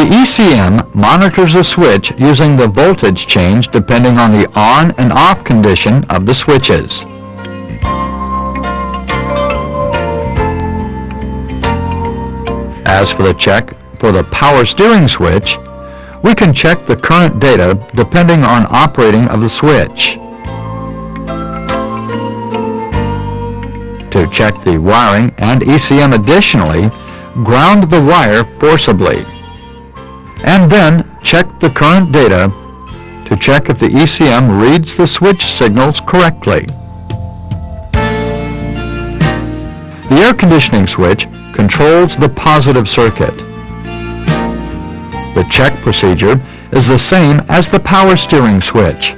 ECM monitors the switch using the voltage change depending on the on and off condition of the switches. As for the check for the power steering switch, we can check the current data depending on operating of the switch. To check the wiring and ECM additionally, ground the wire forcibly. And then check the current data to check if the ECM reads the switch signals correctly. The air conditioning switch controls the positive circuit. The check procedure is the same as the power steering switch.